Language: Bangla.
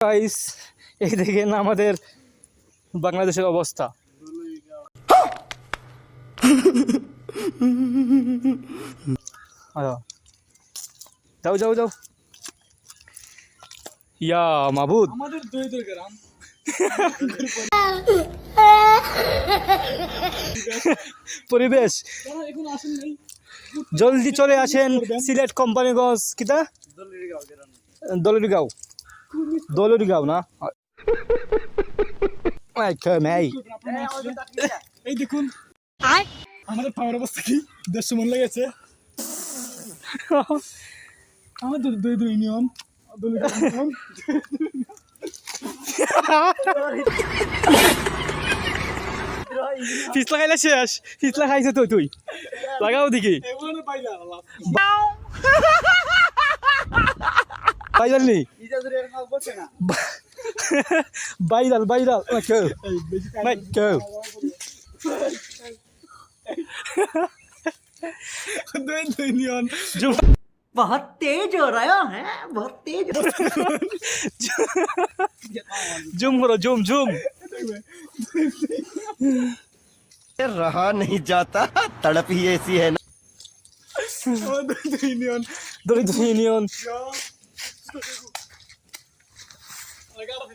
গাইস এই দেখেন আমাদের বাংলাদেশের অবস্থা। যাও যাও যাও ইয়া মাবুদ আমাদের দই গ্রাম পরিবেশ এখন আসেন নাই জলদি চলে আসেন সিলেট কোম্পানিগঞ্জ কিতা দলুরগাঁও দলুরগাঁও না এই দেখুন আমাদের পাওয়ার অবস্থা কি 150 মন লেগেছে আমাদের দই ইউনিয়ন পিছলা খাইলে শেষ পিছলা খাইছে তো তুই লাগাও দেখি ভাইরাল নি ভাইরাল ভাইরাল কেউ ভাই কেউ দই ইউনিয়ন बहुत तेज हो रहा है बहुत तेज জুম করো জুম জুম रहा नहीं जाता तड़प ही ऐसी है ना দই ইউনিয়ন দলিত ইউনিয়ন লাগাড়া